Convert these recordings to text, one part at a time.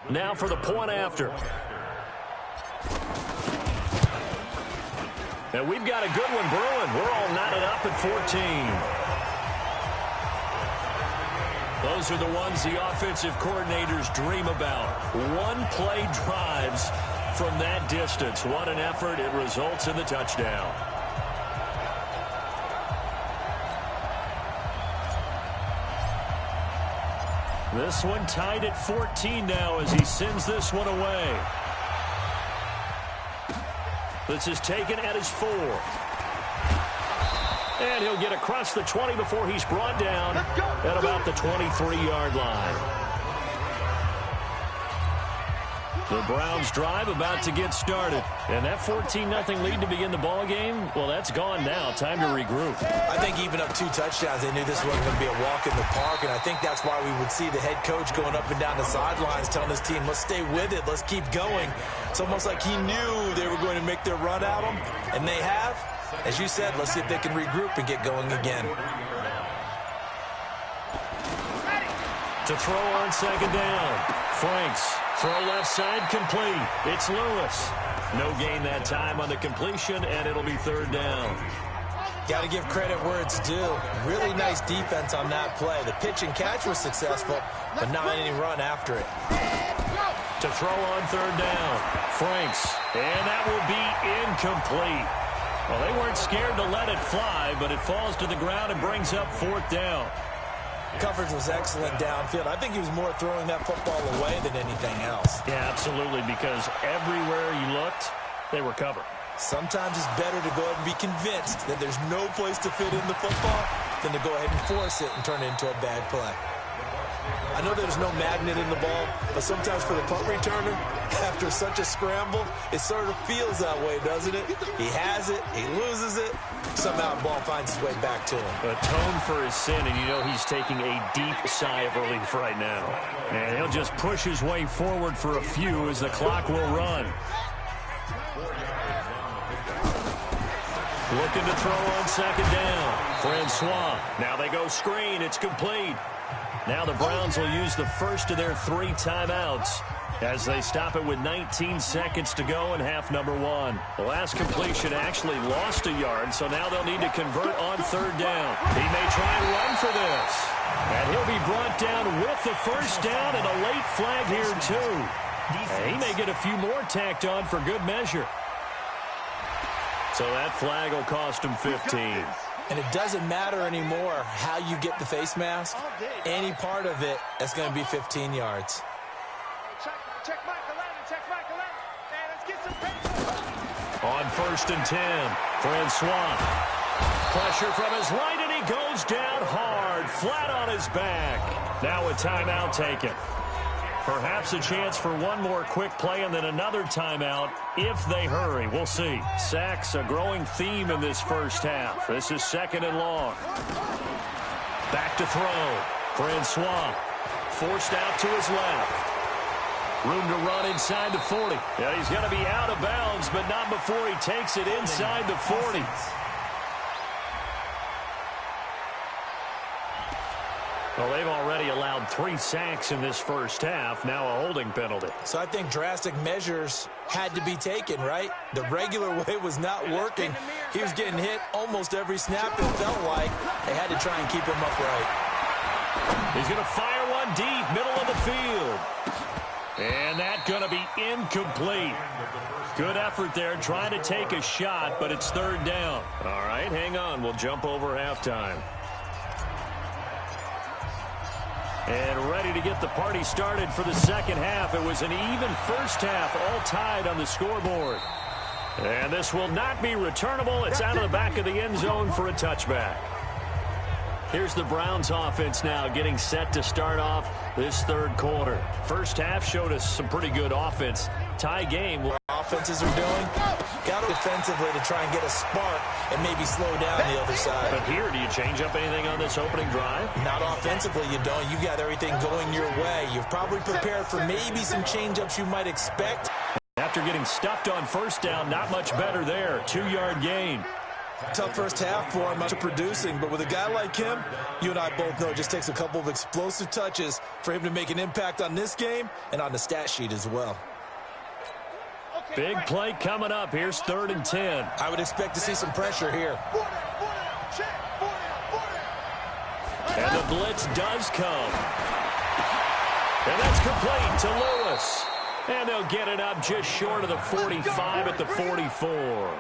Now for the point after. And we've got a good one brewing. We're all knotted up at 14. Those are the ones the offensive coordinators dream about. One-play drives from that distance. What an effort. It results in the touchdown. This one tied at 14 now as he sends this one away. This is taken at his 4. And he'll get across the 20 before he's brought down at about the 23-yard line. The Browns drive about to get started. And that 14-0 lead to begin the ball game, well, that's gone now. Time to regroup. I think even up 2 touchdowns, they knew this wasn't going to be a walk in the park, and I think that's why we would see the head coach going up and down the sidelines telling his team, let's stay with it, let's keep going. It's almost like he knew they were going to make their run at him, and they have. As you said, let's see if they can regroup and get going again. To throw on second down. Franks. Throw left side complete. It's Lewis. No gain that time on the completion, and it'll be third down. Got to give credit where it's due. Really nice defense on that play. The pitch and catch was successful, but not any run after it. To throw on third down. Franks. And that will be incomplete. Well, they weren't scared to let it fly, but it falls to the ground and brings up fourth down. Coverage was excellent downfield. I think he was more throwing that football away than anything else. Yeah, absolutely, because everywhere you looked, they were covered. Sometimes it's better to go ahead and be convinced that there's no place to fit in the football than to go ahead and force it and turn it into a bad play. I know there's no magnet in the ball, but sometimes for the punt returner, after such a scramble, it sort of feels that way, doesn't it? He has it, he loses it, somehow the ball finds its way back to him. Atone for his sin, and you know he's taking a deep sigh of relief right now. And he'll just push his way forward for a few as the clock will run. Looking to throw on second down. Francois. Now they go screen. It's complete. Now the Browns will use the first of their 3 timeouts as they stop it with 19 seconds to go in half number 1. The last completion actually lost a yard, so now they'll need to convert on third down. He may try and run for this. And he'll be brought down with the first down and a late flag here, too. And he may get a few more tacked on for good measure. So that flag will cost him 15. And it doesn't matter anymore how you get the face mask. Any part of it, that's going to be 15 yards. On first and 10, Francois. Pressure from his right, and he goes down hard, flat on his back. Now a timeout taken. Perhaps a chance for one more quick play and then another timeout if they hurry. We'll see. Sacks, a growing theme in this first half. This is second and long. Back to throw. Francois forced out to his left. Room to run inside the 40. Yeah, he's going to be out of bounds, but not before he takes it inside the 40. Well, they've already allowed 3 sacks in this first half. Now a holding penalty. So I think drastic measures had to be taken, right? The regular way was not working. He was getting hit almost every snap, it felt like. They had to try and keep him upright. He's going to fire one deep, middle of the field. And that's going to be incomplete. Good effort there, trying to take a shot, but it's third down. All right, hang on. We'll jump over halftime. And ready to get the party started for the second half. It was an even first half, all tied on the scoreboard. And this will not be returnable. It's out of the back of the end zone for a touchback. Here's the Browns offense now getting set to start off this third quarter. First half showed us some pretty good offense. Tie game. What offenses are doing, got defensively to try and get a spark and maybe slow down the other side. But here, do you change up anything on this opening drive? Not offensively, you don't. You got everything going your way. You've probably prepared for maybe some change-ups you might expect. After getting stuffed on first down, not much better there. 2-yard gain. Tough first half for him, much producing, but with a guy like him, you and I both know it just takes a couple of explosive touches for him to make an impact on this game and on the stat sheet as well. Big play coming up. Here's 3rd and 10. I would expect to see some pressure here. And the blitz does come. And that's complete to Lewis. And they'll get it up just short of the 45 at the 44.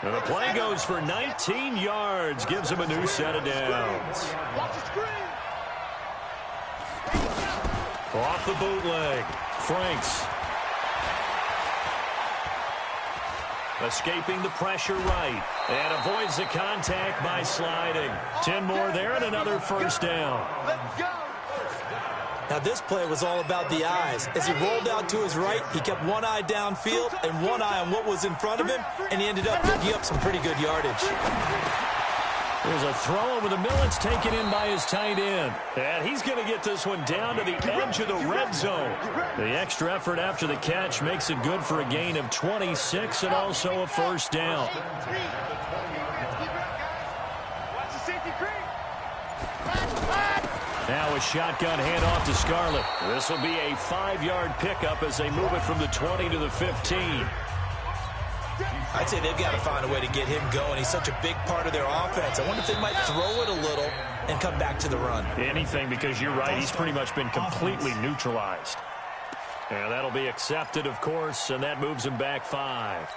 And the play goes for 19 yards. Gives him a new set of downs. Off the bootleg. Franks. Escaping the pressure right. And avoids the contact by sliding. 10 more there and another first down. Let's go. Now, this play was all about the eyes. As he rolled out to his right, he kept one eye downfield and one eye on what was in front of him, and he ended up picking up some pretty good yardage. There's a throw over the middle. It's taken in by his tight end. And he's going to get this one down to the edge of the red zone. The extra effort after the catch makes it good for a gain of 26 and also a first down. Now a shotgun handoff to Scarlett. This will be a 5-yard pickup as they move it from the 20 to the 15. I'd say they've got to find a way to get him going. He's such a big part of their offense. I wonder if they might throw it a little and come back to the run. Anything, because you're right, he's pretty much been completely neutralized. And that'll be accepted, of course, and that moves him back 5.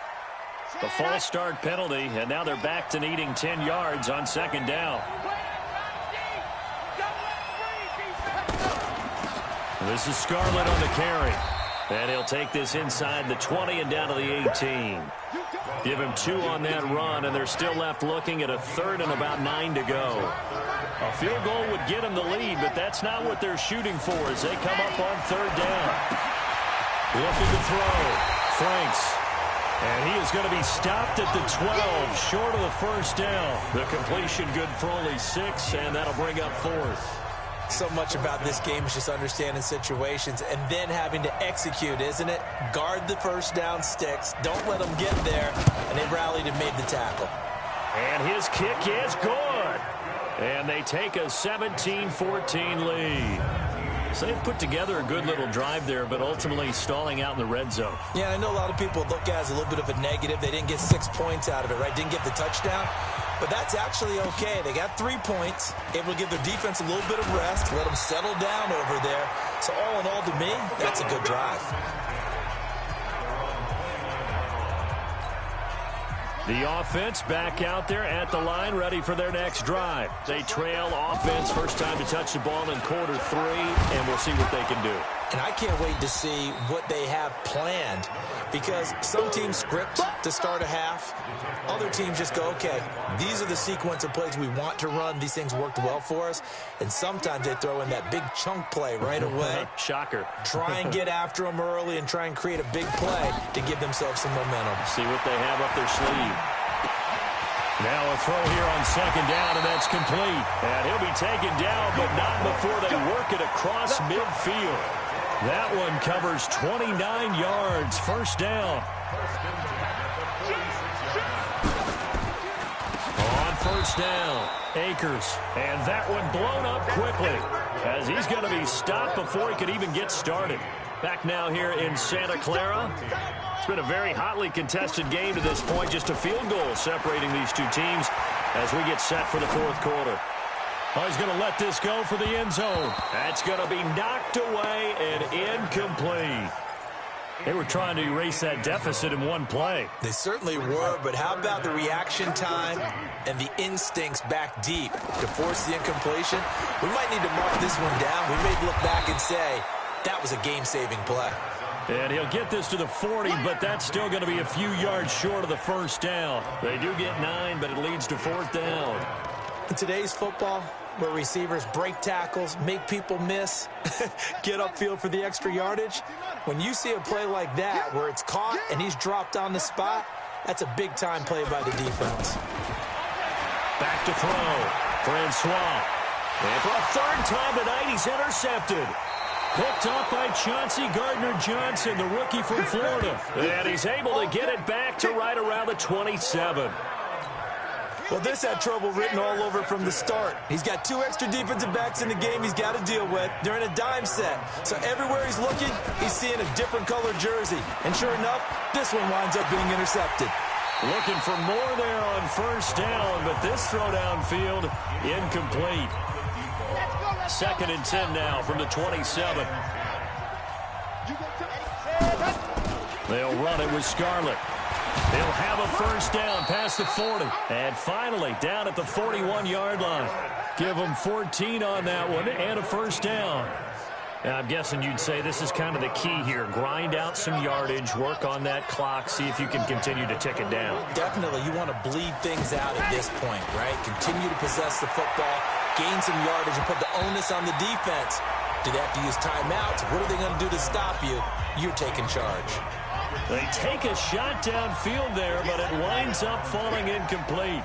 The false start penalty, and now they're back to needing 10 yards on 2nd down. This is Scarlett on the carry. And he'll take this inside the 20 and down to the 18. Give him 2 on that run, and they're still left looking at a 3rd and about 9 to go. A field goal would get them the lead, but that's not what they're shooting for as they come up on 3rd down. Looking to throw. Franks. And he is going to be stopped at the 12, short of the first down. The completion good for only 6, and that'll bring up 4th. So much about this game is just understanding situations and then having to execute, isn't it? Guard the first down sticks. Don't let them get there. And they rallied and made the tackle. And his kick is good. And they take a 17-14 lead. So they've put together a good little drive there, but ultimately stalling out in the red zone. Yeah, I know a lot of people look at it as a little bit of a negative. They didn't get 6 points out of it, right? Didn't get the touchdown. But that's actually okay. They got 3 points, able to give their defense a little bit of rest, let them settle down over there. So all in all, to me, that's a good drive. The offense back out there at the line, ready for their next drive. They trail offense, first time to touch the ball in quarter 3, and we'll see what they can do. And I can't wait to see what they have planned, because some teams script to start a half. Other teams just go, okay, these are the sequence of plays we want to run. These things worked well for us. And sometimes they throw in that big chunk play right away. Shocker. Try and get after them early and try and create a big play to give themselves some momentum. See what they have up their sleeve. Now a throw here on 2nd down, and that's complete. And he'll be taken down, but not before they work it across midfield. That one covers 29 yards. First down. On first down, Akers. And that one blown up quickly as he's going to be stopped before he could even get started. Back now here in Santa Clara. It's been a very hotly contested game to this point. Just a field goal separating these two teams as we get set for the 4th quarter. Oh, he's going to let this go for the end zone. That's going to be knocked away and incomplete. They were trying to erase that deficit in one play. They certainly were, but how about the reaction time and the instincts back deep to force the incompletion? We might need to mark this one down. We may look back and say, that was a game-saving play. And he'll get this to the 40, but that's still going to be a few yards short of the first down. They do get 9, but it leads to 4th down. In today's football, where receivers break tackles, make people miss, get upfield for the extra yardage, when you see a play like that where it's caught and he's dropped on the spot, that's a big-time play by the defense. Back to throw. Francois. And for a 3rd time tonight, he's intercepted. Picked up by Chauncey Gardner-Johnson, the rookie from Florida. And he's able to get it back to right around the 27. Well, this had trouble written all over from the start. He's got 2 extra defensive backs in the game he's got to deal with. They're in a dime set. So everywhere he's looking, he's seeing a different colored jersey. And sure enough, this one winds up being intercepted. Looking for more there on first down, but this throw downfield incomplete. 2nd and 10 now from the 27. They'll run it with Scarlett. They'll have a first down past the 40. And finally, down at the 41-yard line. Give them 14 on that one and a first down. Now, I'm guessing you'd say this is kind of the key here. Grind out some yardage, work on that clock, see if you can continue to tick it down. Definitely, you want to bleed things out at this point, right? Continue to possess the football, gain some yardage, and put the onus on the defense. Do they have to use timeouts? What are they going to do to stop you? You're taking charge. They take a shot downfield there, but it winds up falling incomplete.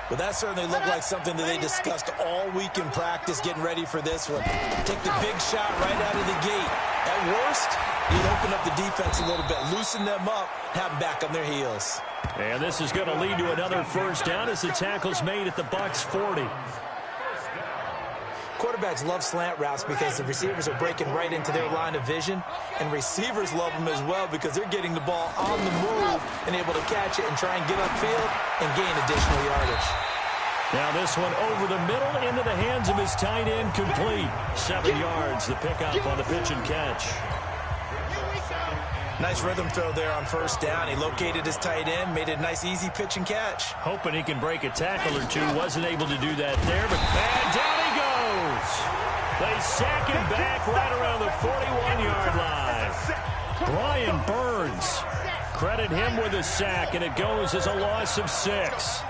Well, that certainly looked like something that they discussed all week in practice, getting ready for this one. Take the big shot right out of the gate. At worst, you'd open up the defense a little bit, loosen them up, have them back on their heels. And this is going to lead to another first down as the tackle's made at the Bucs 40. Quarterbacks love slant routes because the receivers are breaking right into their line of vision, and receivers love them as well because they're getting the ball on the move and able to catch it and try and get upfield and gain additional yardage. Now this one over the middle into the hands of his tight end, complete. 7 yards, the pickup on the pitch and catch. Nice rhythm throw there on first down. He located his tight end, made it a nice easy pitch and catch. Hoping he can break a tackle or two. Wasn't able to do that there, but down he goes. They sack him back right around the 41-yard line. Brian Burns. Credit him with a sack, and it goes as a loss of 6.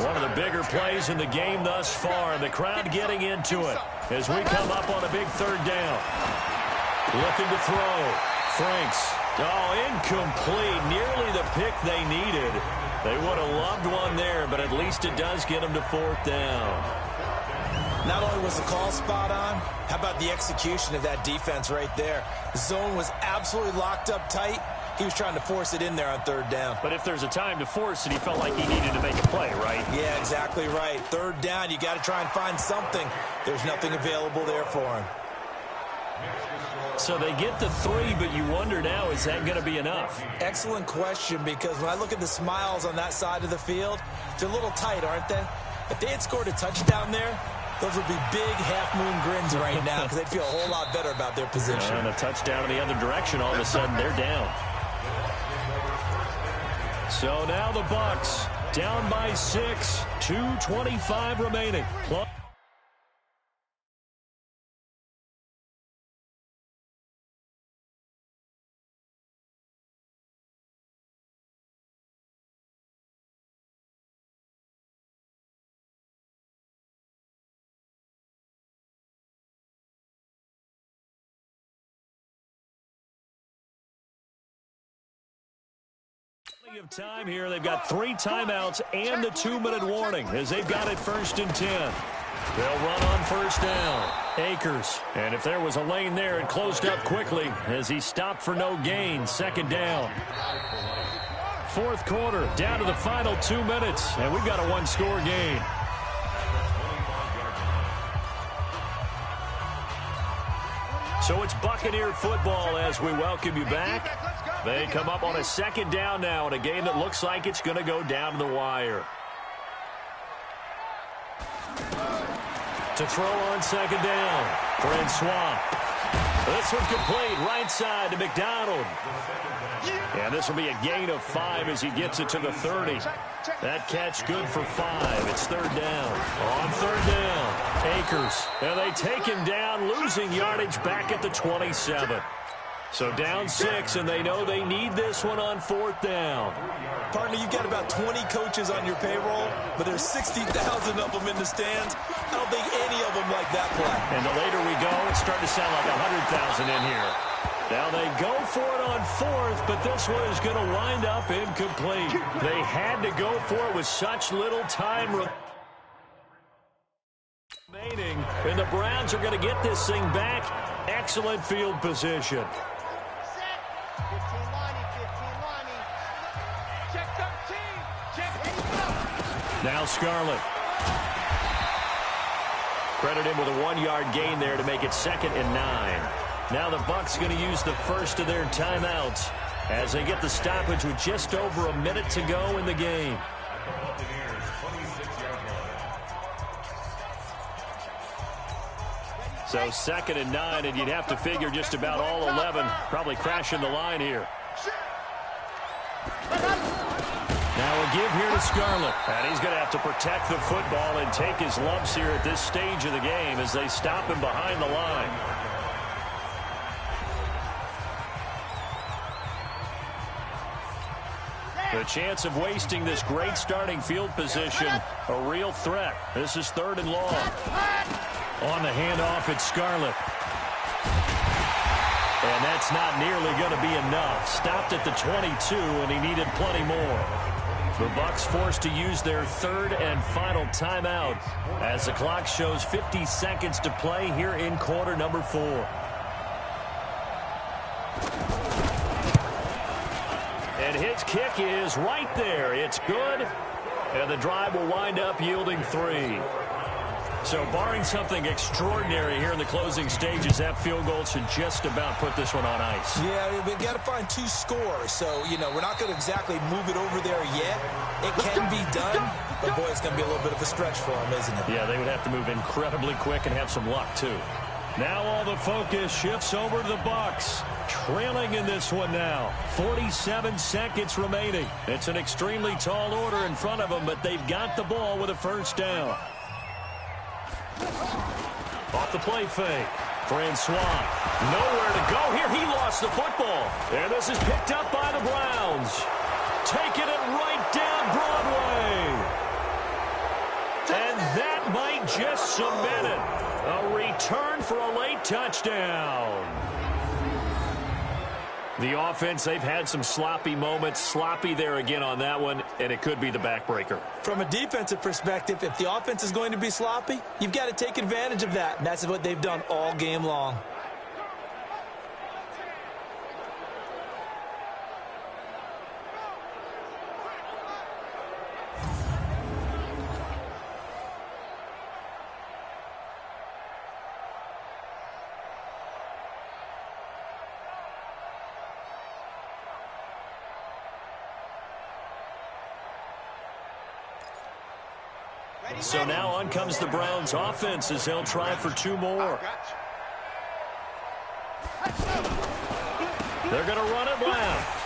One of the bigger plays in the game thus far. The crowd getting into it as we come up on a big 3rd down. Looking to throw. Franks. Oh, incomplete. Nearly the pick they needed. They would have loved one there, but at least it does get them to 4th down. Not only was the call spot on, how about the execution of that defense right there? The zone was absolutely locked up tight. He was trying to force it in there on 3rd down. But if there's a time to force it, he felt like he needed to make a play, right? Yeah, exactly right. 3rd down, you got to try and find something. There's nothing available there for him. So they get the 3, but you wonder now, is that going to be enough? Excellent question, because when I look at the smiles on that side of the field, they're a little tight, aren't they? If they had scored a touchdown there, those would be big half-moon grins right now because they'd feel a whole lot better about their position. And a touchdown in the other direction, all of a sudden they're down. So now the Bucs down by 6, 2:25 remaining. Of time here. They've got 3 timeouts and the 2-minute warning as they've got it 1st and 10. They'll run on first down. Akers. And if there was a lane there, it closed up quickly as he stopped for no gain. 2nd down. 4th quarter, down to the final 2 minutes, and we've got a 1-score game. So it's Buccaneer football as we welcome you back. They come up on a 2nd down now in a game that looks like it's going to go down to the wire. To throw on 2nd down, Francois. This one complete, right side to McDonald. And this will be a gain of 5 as he gets it to the 30. That catch good for 5. It's 3rd down. On 3rd down, Akers. And they take him down, losing yardage back at the 27. So down 6, and they know they need this one on 4th down. Partner, you've got about 20 coaches on your payroll, but there's 60,000 of them in the stands. I don't think any of them like that play. And the later we go, it's starting to sound like 100,000 in here. Now they go for it on 4th, but this one is going to wind up incomplete. They had to go for it with such little time remaining, and the Browns are going to get this thing back. Excellent field position. Now Scarlett. Credit him with a 1-yard gain there to make it 2nd and 9. Now the Bucs going to use the first of their timeouts as they get the stoppage with just over a minute to go in the game. So 2nd and 9, and you'd have to figure just about all 11 probably crashing the line here. Now a give here to Scarlett. And he's going to have to protect the football and take his lumps here at this stage of the game as they stop him behind the line. The chance of wasting this great starting field position, a real threat. This is 3rd and long. On the handoff, it's Scarlett. And that's not nearly going to be enough. Stopped at the 22, and he needed plenty more. The Bucs forced to use their 3rd and final timeout as the clock shows 50 seconds to play here in quarter number 4. And his kick is right there. It's good, and the drive will wind up yielding 3. So barring something extraordinary here in the closing stages, that field goal should just about put this one on ice. Yeah, we've got to find 2 scores. So, you know, we're not going to exactly move it over there yet. It can be done, but, boy, it's going to be a little bit of a stretch for them, isn't it? Yeah, they would have to move incredibly quick and have some luck, too. Now all the focus shifts over to the Bucs. Trailing in this one now. 47 seconds remaining. It's an extremely tall order in front of them, but they've got the ball with a first down. Off the play fake. Francois. Nowhere to go here. He lost the football. And this is picked up by the Browns. Taking it right down Broadway. And that might just cement it. A return for a late touchdown. The offense, they've had some sloppy moments. Sloppy there again on that one, and it could be the backbreaker. From a defensive perspective, if the offense is going to be sloppy, you've got to take advantage of that, and that's what they've done all game long. So now on comes the Browns offense as they'll try for 2 more. They're going to run it left.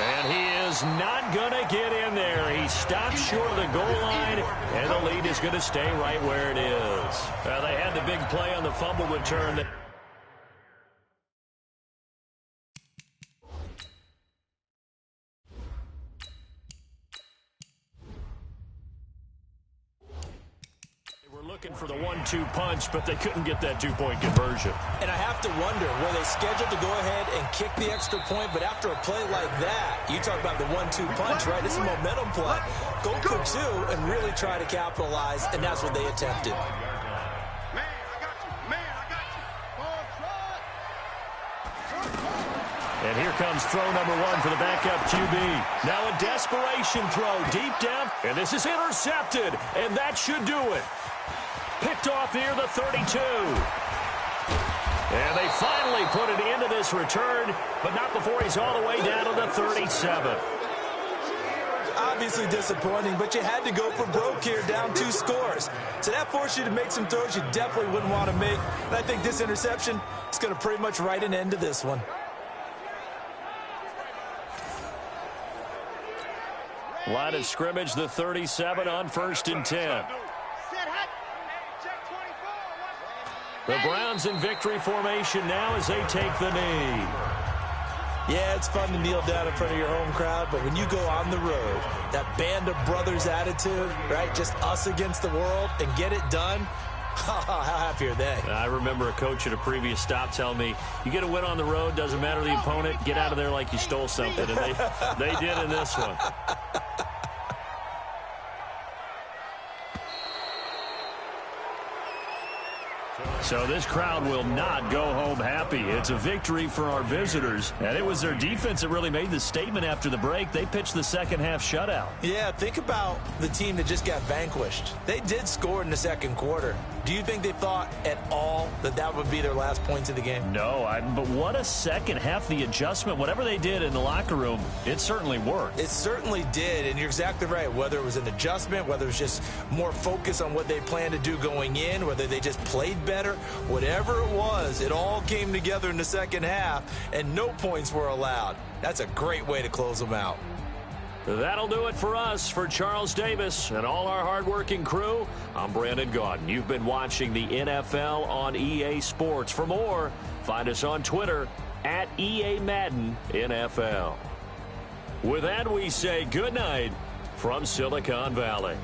And he is not going to get in there. He stops short of the goal line, and the lead is going to stay right where it is. They had the big play on the fumble return. Looking for the 1-2 punch, but they couldn't get that 2-point conversion. And I have to wonder, were they scheduled to go ahead and kick the extra point, but after a play like that, you talk about the 1-2 punch, right? This is a momentum play. Go for 2 and really try to capitalize, and that's what they attempted. And here comes throw number 1 for the backup QB. Now a desperation throw deep down, and this is intercepted, and that should do it. Picked off near the 32. And they finally put it into this return, but not before he's all the way down to the 37. Obviously disappointing, but you had to go for broke here, down 2 scores. So that forced you to make some throws you definitely wouldn't want to make. And I think this interception is going to pretty much write an end to this one. Line of scrimmage, the 37 on 1st and 10. The Browns in victory formation now as they take the knee. Yeah, it's fun to kneel down in front of your home crowd, but when you go on the road, that band of brothers attitude, right, just us against the world, and get it done, how happy are they? I remember a coach at a previous stop telling me, you get a win on the road, doesn't matter the opponent, get out of there like you stole something, and they did in this one. So this crowd will not go home happy. It's a victory for our visitors, and it was their defense that really made the statement after the break. They pitched the second half shutout. Yeah, think about the team that just got vanquished. They did score in the second quarter. Do you think they thought at all that that would be their last points of the game? No, but what a second half. The adjustment, whatever they did in the locker room, it certainly worked. It certainly did, and you're exactly right. Whether it was an adjustment, whether it was just more focus on what they planned to do going in, whether they just played better, whatever it was, it all came together in the second half, and no points were allowed. That's a great way to close them out. That'll do it for us. For Charles Davis and all our hardworking crew, I'm Brandon Gaudin. You've been watching the NFL on EA Sports. For more, find us on Twitter at EA Madden NFL. With that, we say good night from Silicon Valley.